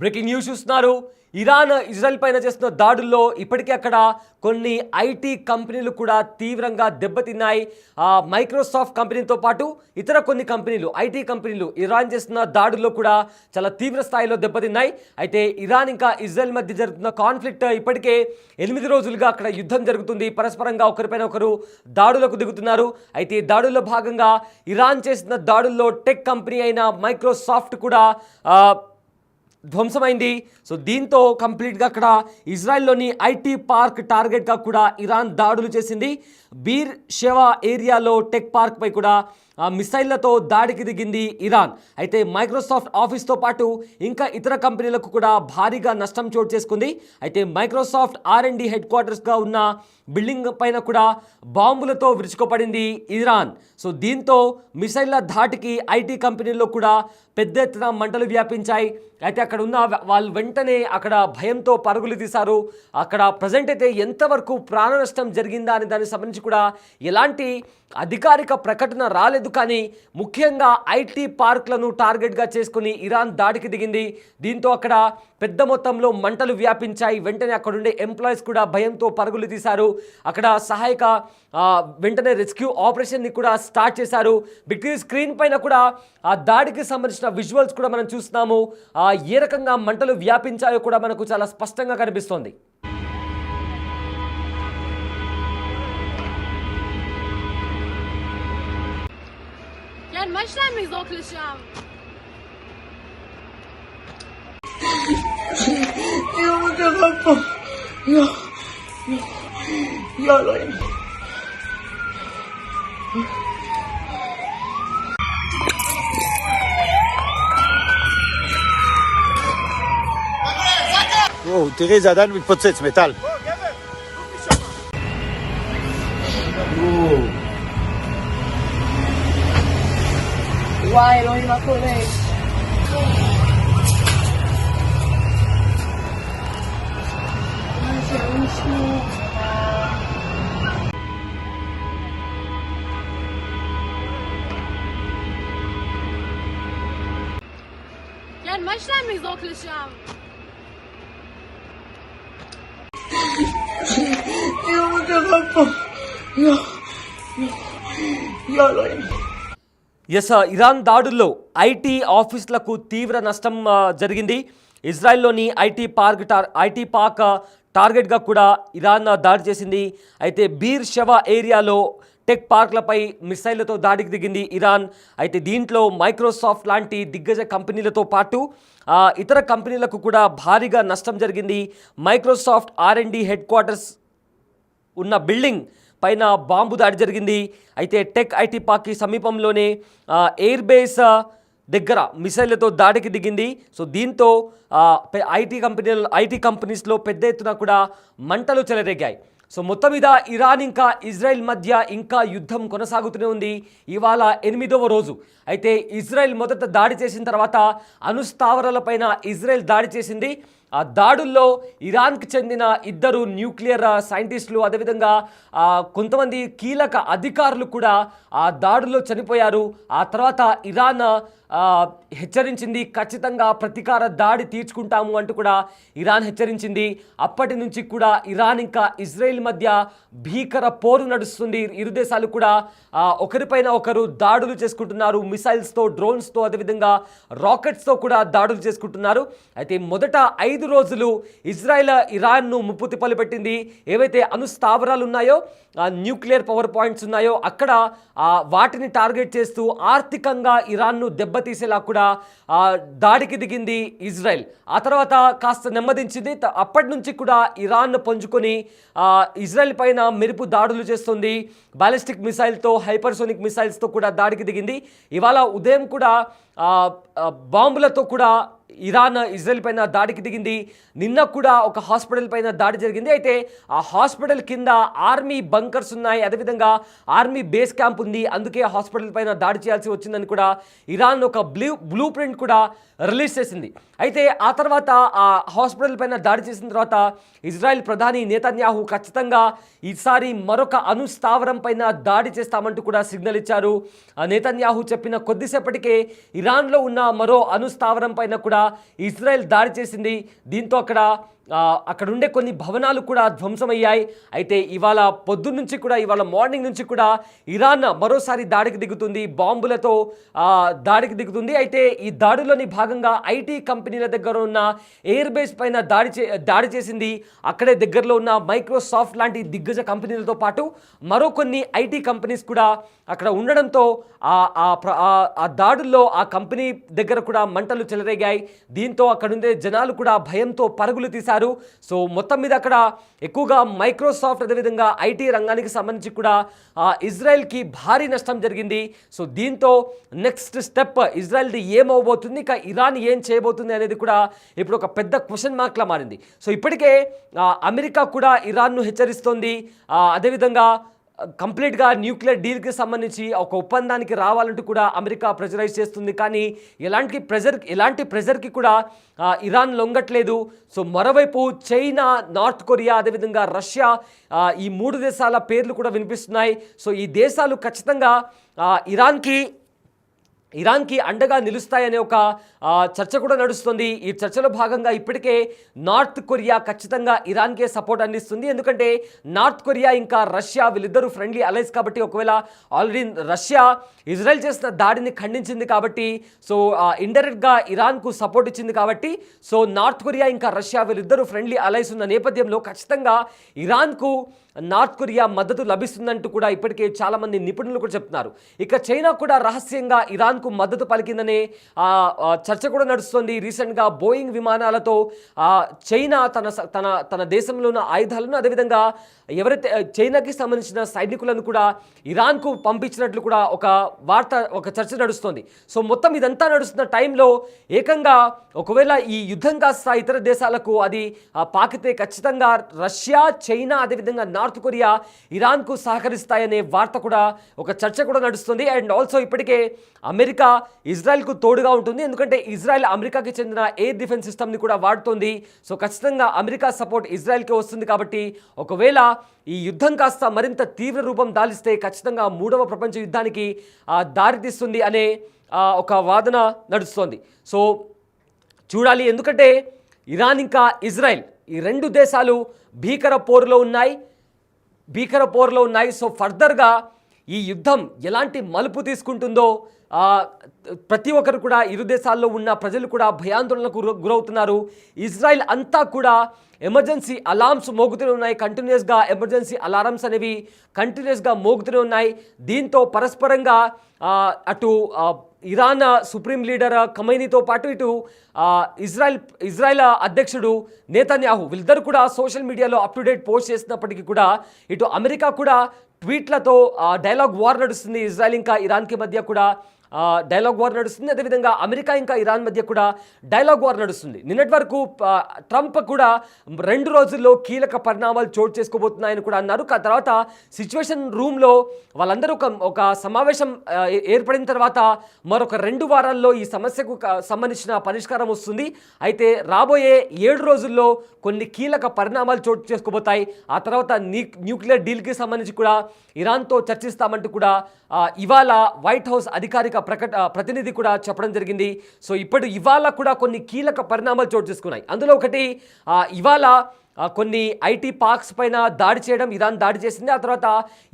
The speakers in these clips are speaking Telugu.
బ్రేకింగ్ న్యూస్ చూస్తున్నారు. ఇరాన్ ఇజ్రాయెల్ పైన చేస్తున్న దాడుల్లో ఇప్పటికే అక్కడ కొన్ని ఐటీ కంపెనీలు కూడా తీవ్రంగా దెబ్బతిన్నాయి. మైక్రోసాఫ్ట్ కంపెనీతో పాటు ఇతర కొన్ని కంపెనీలు, ఐటీ కంపెనీలు ఇరాన్ చేస్తున్న దాడుల్లో కూడా చాలా తీవ్ర స్థాయిలో దెబ్బతిన్నాయి. అయితే ఇరాన్ ఇంకా ఇజ్రాయెల్ మధ్య జరుగుతున్న కాన్ఫ్లిక్ట్ ఇప్పటికే 8 రోజులుగా అక్కడ యుద్ధం జరుగుతుంది. పరస్పరంగా ఒకరిపైన ఒకరు దాడులకు దిగుతున్నారు. అయితే దాడుల్లో భాగంగా ఇరాన్ చేస్తున్న దాడుల్లో టెక్ కంపెనీ అయిన మైక్రోసాఫ్ట్ కూడా ధ్వంసమైంది. సో దీంతో కంప్లీట్గా అక్కడ ఇజ్రాయెల్లోని ఐటీ పార్క్ టార్గెట్గా కూడా ఇరాన్ దాడులు చేసింది. బీర్ షెవా ఏరియాలో టెక్ పార్క్ పై కూడా మిసైళ్లతో దాడికి దిగింది ఇరాన్. అయితే మైక్రోసాఫ్ట్ ఆఫీస్తో పాటు ఇంకా ఇతర కంపెనీలకు కూడా భారీగా నష్టం చోటు చేసుకుంది. అయితే మైక్రోసాఫ్ట్ R&D హెడ్ క్వార్టర్స్గా ఉన్న బిల్డింగ్ పైన కూడా బాంబులతో విరుచుకుపడింది ఇరాన్. సో దీంతో మిసైళ్ల ధాటికి ఐటీ కంపెనీల్లో కూడా పెద్ద ఎత్తున మంటలు వ్యాపించాయి. అయితే అక్కడ ఉన్న వాళ్ళు వెంటనే అక్కడ భయంతో పరుగులు తీశారు. అక్కడ ప్రజెంట్ అయితే ఎంతవరకు ప్రాణ నష్టం జరిగిందా అని దానికి సంబంధించి కూడా ఎలాంటి అధికారిక ప్రకటన రాలేదు. కానీ ముఖ్యంగా ఐటీ పార్క్లను టార్గెట్గా చేసుకుని ఇరాన్ దాడికి దిగింది. దీంతో అక్కడ పెద్ద మొత్తంలో మంటలు వ్యాపించాయి. వెంటనే అక్కడ ఉండే ఎంప్లాయీస్ కూడా భయంతో పరుగులు తీశారు. అక్కడ సహాయక వెంటనే రెస్క్యూ ఆపరేషన్ని కూడా స్టార్ట్ చేశారు. బిగ్ స్క్రీన్ పైన కూడా ఆ దాడికి సంబంధించిన విజువల్స్ కూడా మనం చూస్తున్నాము. ఏ రకంగా మంటలు వ్యాపించాయో కూడా మనకు చాలా స్పష్టంగా కనిపిస్తోంది. ما شلون يذوق الشام يا متغفر يا لين תראי, זה עדיין מתפוצץ, מטל. וואי, אלוהים, מה קורה? يعني ما شلون يذوق الشام يا متغفر يا لين ఇరాన్ దాడుల్లో ఐటీ ఆఫీసులకు తీవ్ర నష్టం జరిగింది. ఇజ్రాయెల్లోని ఐటీ పార్క్ టార్గెట్గా కూడా ఇరాన్ దాడి చేసింది. అయితే బీర్ షెవా ఏరియాలో టెక్ పార్క్లపై మిసైళ్లతో దాడికి దిగింది ఇరాన్. అయితే దీంట్లో మైక్రోసాఫ్ట్ లాంటి దిగ్గజ కంపెనీలతో పాటు ఇతర కంపెనీలకు కూడా భారీగా నష్టం జరిగింది. మైక్రోసాఫ్ట్ R&D హెడ్ క్వార్టర్స్ ఉన్న బిల్డింగ్ పైన బాంబు దాడి జరిగింది. అయితే టెక్ ఐటీ పార్క్కి సమీపంలోనే ఎయిర్ బేస్ దగ్గర మిసైళ్లతో దాడికి దిగింది. సో దీంతో ఐటీ కంపెనీస్లో పెద్ద ఎత్తున కూడా మంటలు చెలరేగాయి. సో మొత్తం మీద ఇరాన్ ఇంకా ఇజ్రాయెల్ మధ్య ఇంకా యుద్ధం కొనసాగుతూనే ఉంది. ఇవాళ 8వ రోజు. అయితే ఇజ్రాయెల్ మొదట దాడి చేసిన తర్వాత అణుస్థావరాలపైన ఇజ్రాయెల్ దాడి చేసింది. ఆ దాడుల్లో ఇరాన్కి చెందిన 2 న్యూక్లియర్ సైంటిస్టులు, అదేవిధంగా కొంతమంది కీలక అధికారులు కూడా ఆ దాడుల్లో చనిపోయారు. ఆ తర్వాత ఇరాన్ హెచ్చరించింది, ఖచ్చితంగా ప్రతీకార దాడి తీర్చుకుంటాము అంటూ కూడా ఇరాన్ హెచ్చరించింది. అప్పటి నుంచి కూడా ఇరాన్ ఇంకా ఇజ్రాయెల్ మధ్య భీకర పోరు నడుస్తుంది. ఇరు దేశాలు కూడా ఒకరిపైన ఒకరు దాడులు చేసుకుంటున్నారు. మిసైల్స్తో, డ్రోన్స్తో, అదేవిధంగా రాకెట్స్తో కూడా దాడులు చేసుకుంటున్నారు. అయితే మొదట 5 రోజులు ఇజ్రాయెల్ ఇరాన్ను ముప్పు తిప్పలు పెట్టింది. ఏవైతే అణుస్థావరాలు ఉన్నాయో, న్యూక్లియర్ పవర్ పాయింట్స్ ఉన్నాయో అక్కడ వాటిని టార్గెట్ చేస్తూ ఆర్థికంగా ఇరాన్ను దెబ్బతీసేలా కూడా దాడికి దిగింది ఇజ్రాయెల్. ఆ తర్వాత కాస్త నెమ్మదించింది. అప్పటి నుంచి కూడా ఇరాన్ పుంజుకొని ఇజ్రాయెల్ పైన మెరుపు దాడులు చేస్తుంది. బాలిస్టిక్ మిసైల్తో, హైపర్సోనిక్ మిసైల్స్తో కూడా దాడికి దిగింది. ఇవాళ ఉదయం కూడా బాంబులతో కూడా ఇరాన్ ఇజ్రాయెల్ పైన దాడికి దిగింది. నిన్న కూడా ఒక హాస్పిటల్ పైన దాడి జరిగింది. అయితే ఆ హాస్పిటల్ కింద ఆర్మీ బంకర్స్ ఉన్నాయి, అదేవిధంగా ఆర్మీ బేస్ క్యాంప్ ఉంది. అందుకే ఆ హాస్పిటల్ పైన దాడి చేయాల్సి వచ్చిందని కూడా ఇరాన్ ఒక బ్లూ ప్రింట్ కూడా రిలీజ్ చేసింది. అయితే ఆ తర్వాత ఆ హాస్పిటల్ పైన దాడి చేసిన తర్వాత ఇజ్రాయెల్ ప్రధాని నేతన్యాహు ఖచ్చితంగా ఈసారి మరొక అణుస్థావరం పైన దాడి చేస్తామంటూ కూడా సిగ్నల్ ఇచ్చారు. నేతన్యాహు చెప్పిన కొద్దిసేపటికే ఇరాన్లో ఉన్న మరో అణుస్థావరం పైన కూడా కూడా ఇజ్రాయెల్ దాడి చేసింది. దీంతో అక్కడ ఉండే కొన్ని భవనాలు కూడా ధ్వంసమయ్యాయి. అయితే ఇవాళ పొద్దున్న నుంచి కూడా, ఇవాళ మార్నింగ్ నుంచి కూడా ఇరాన్ మరోసారి దాడికి దిగుతుంది, బాంబులతో దాడికి దిగుతుంది. అయితే ఈ దాడిలోని భాగంగా ఐటీ కంపెనీల దగ్గర ఉన్న ఎయిర్ బేస్ పైన దాడి చేసింది. అక్కడే దగ్గరలో ఉన్న మైక్రోసాఫ్ట్ లాంటి దిగ్గజ కంపెనీలతో పాటు మరో కొన్ని ఐటీ కంపెనీస్ కూడా అక్కడ ఉండడంతో ఆ దాడుల్లో ఆ కంపెనీ దగ్గర కూడా మంటలు చెలరేగాయి. దీంతో అక్కడుండే జనాలు కూడా భయంతో పరుగులు తీశారు. సో మొత్తం మీద అక్కడ ఎక్కువగా మైక్రోసాఫ్ట్ అదేవిధంగా ఐటీ రంగానికి సంబంధించి కూడా ఇజ్రాయెల్కి భారీ నష్టం జరిగింది. సో దీంతో నెక్స్ట్ స్టెప్ ఇజ్రాయెల్ది ఏమవబోతుంది, ఇక ఇరాన్ ఏం చేయబోతుంది అనేది కూడా ఇప్పుడు ఒక పెద్ద క్వశ్చన్ మార్క్లా మారింది. సో ఇప్పటికే అమెరికా కూడా ఇరాన్ను హెచ్చరిస్తోంది. అదేవిధంగా కంప్లీట్గా న్యూక్లియర్ డీల్కి సంబంధించి ఒక ఒప్పందానికి రావాలంటూ కూడా అమెరికా ప్రెజరైజ్ చేస్తుంది. కానీ ఎలాంటి ప్రెజర్కి కూడా ఇరాన్ లొంగట్లేదు. సో మరోవైపు చైనా, నార్త్ కొరియా అదేవిధంగా రష్యా, ఈ 3 దేశాల పేర్లు కూడా వినిపిస్తున్నాయి. సో ఈ దేశాలు ఖచ్చితంగా ఇరాన్కి అండగా నిలుస్తాయనే ఒక చర్చ కూడా నడుస్తుంది. ఈ చర్చలో భాగంగా ఇప్పటికే నార్త్ కొరియా ఖచ్చితంగా ఇరాన్కే సపోర్ట్ అందిస్తుంది. ఎందుకంటే నార్త్ కొరియా ఇంకా రష్యా వీళ్ళిద్దరూ ఫ్రెండ్లీ అలైన్స్ కాబట్టి, ఒకవేళ ఆల్రెడీ రష్యా ఇజ్రాయెల్ చేసిన దాడిని ఖండించింది కాబట్టి, సో ఇండైరెక్ట్గా ఇరాన్కు సపోర్ట్ ఇచ్చింది కాబట్టి, సో నార్త్ కొరియా ఇంకా రష్యా వీళ్ళిద్దరూ ఫ్రెండ్లీ అలైన్స్ ఉన్న నేపథ్యంలో ఖచ్చితంగా ఇరాన్కు నార్త్ కొరియా మద్దతు లభిస్తుందంటూ కూడా ఇప్పటికే చాలామంది నిపుణులు కూడా చెప్తున్నారు. ఇక చైనా కూడా రహస్యంగా ఇరాన్కు మద్దతు పలికిందనే చర్చ కూడా నడుస్తుంది. రీసెంట్గా బోయింగ్ విమానాలతో చైనా తన దేశంలో ఉన్న ఆయుధాలను అదేవిధంగా ఎవరైతే చైనాకి సంబంధించిన సైనికులను కూడా ఇరాన్కు పంపించినట్లు కూడా ఒక చర్చ నడుస్తుంది. సో మొత్తం ఇదంతా నడుస్తున్న టైంలో ఏకంగా ఒకవేళ ఈ యుద్ధం కాస్త ఇతర దేశాలకు అది పాకితే ఖచ్చితంగా రష్యా, చైనా అదేవిధంగా నార్త్ కొరియా ఇరాన్కు సహకరిస్తాయనే వార్త కూడా, ఒక చర్చ కూడా నడుస్తుంది. అండ్ ఆల్సో ఇప్పటికే అమెరికా ఇజ్రాయెల్కు తోడుగా ఉంటుంది. ఎందుకంటే ఇజ్రాయెల్ అమెరికాకి చెందిన ఎయిర్ డిఫెన్స్ సిస్టమ్ని కూడా వాడుతోంది. సో ఖచ్చితంగా అమెరికా సపోర్ట్ ఇజ్రాయెల్కి వస్తుంది. కాబట్టి ఒకవేళ ఈ యుద్ధం కాస్త మరింత తీవ్ర రూపం దాలిస్తే ఖచ్చితంగా 3వ ప్రపంచ యుద్ధానికి దారితీస్తుంది అనే ఒక వాదన నడుస్తోంది. సో చూడాలి. ఎందుకంటే ఇరాన్ ఇంకా ఇజ్రాయెల్ ఈ 2 దేశాలు భీకర పోరులో ఉన్నాయి. సో ఫర్దర్గా ఈ యుద్ధం ఎలాంటి మలుపు తీసుకుంటుందో ప్రతి ఒక్కరు కూడా, ఇరు దేశాల్లో ఉన్న ప్రజలు కూడా భయాందోళనకు గురవుతున్నారు. ఇజ్రాయెల్ అంతా కూడా ఎమర్జెన్సీ అలార్మ్స్ మోగుతూనే ఉన్నాయి. కంటిన్యూస్గా ఎమర్జెన్సీ అలారమ్స్ అనేవి కంటిన్యూస్గా మోగుతూనే ఉన్నాయి. దీంతో పరస్పరంగా అటు ఇరాన్ సుప్రీం లీడర్ ఖమైనీతో పాటు ఇటు ఇజ్రాయెల్ అధ్యక్షుడు నేతన్యాహు వీళ్ళిద్దరు కూడా సోషల్ మీడియాలో అప్ టు డేట్ పోస్ట్ చేసినప్పటికీ కూడా ఇటు అమెరికా కూడా ట్వీట్లతో డైలాగ్ వార్ నడుస్తుంది. ఇజ్రాయెల్ ఇంకా ఇరాన్కి మధ్య కూడా డైలాగ్ వార్ నడుస్తుంది. అదేవిధంగా అమెరికా ఇంకా ఇరాన్ మధ్య కూడా డైలాగ్ వార్ నడుస్తుంది. నిన్నటి వరకు ట్రంప్ కూడా 2 రోజుల్లో కీలక పరిణామాలు చోటు చేసుకోబోతున్నాయని కూడా అన్నారు. తర్వాత సిచ్యువేషన్ రూమ్లో వాళ్ళందరూ ఒక సమావేశం ఏర్పడిన తర్వాత మరొక 2 వారాల్లో ఈ సమస్యకు సంబంధించిన పరిష్కారం వస్తుంది. అయితే రాబోయే 7 రోజుల్లో కొన్ని కీలక పరిణామాలు చోటు చేసుకోబోతాయి. ఆ తర్వాత న్యూక్లియర్ డీల్కి సంబంధించి కూడా ఇరాన్తో చర్చిస్తామంటూ కూడా ఇవాళ వైట్ హౌస్ అధికారిక ప్రతినిధి కూడా చెప్పడం జరిగింది. సో ఇవాళ కూడా కొన్ని కీలక పరిణామాలు చోటు చేసుకున్నాయి. అందులో ఒకటి ఇవాళ కొన్ని ఐటీ పార్క్స్ పైన దాడి చేయడం ఇరాన్ దాడి చేసింది. ఆ తర్వాత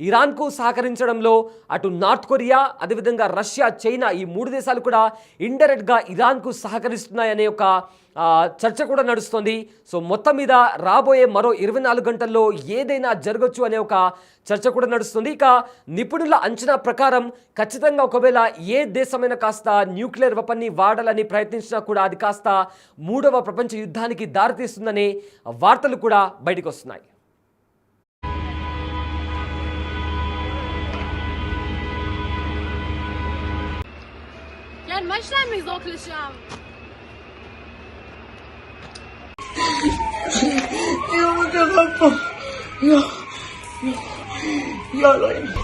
ఇరాన్కు సహకరించడంలో అటు నార్త్ కొరియా అదేవిధంగా రష్యా, చైనా ఈ 3 దేశాలు కూడా ఇండైరెక్ట్గా ఇరాన్కు సహకరిస్తున్నాయనే ఒక చర్చ కూడా నడుస్తుంది. సో మొత్తం మీద రాబోయే మరో 24 గంటల్లో ఏదైనా జరగచ్చు అనే ఒక చర్చ కూడా నడుస్తుంది. ఇక నిపుణుల అంచనా ప్రకారం ఖచ్చితంగా ఒకవేళ ఏ దేశమైనా కాస్త న్యూక్లియర్ వెపన్ని వాడాలని ప్రయత్నించినా కూడా అది కాస్త 3వ ప్రపంచ యుద్ధానికి దారితీస్తుందనే వార్తలు కూడా బయటకు వస్తున్నాయి. يعني ما شلون ميزوك للشام يا متغفر يا الله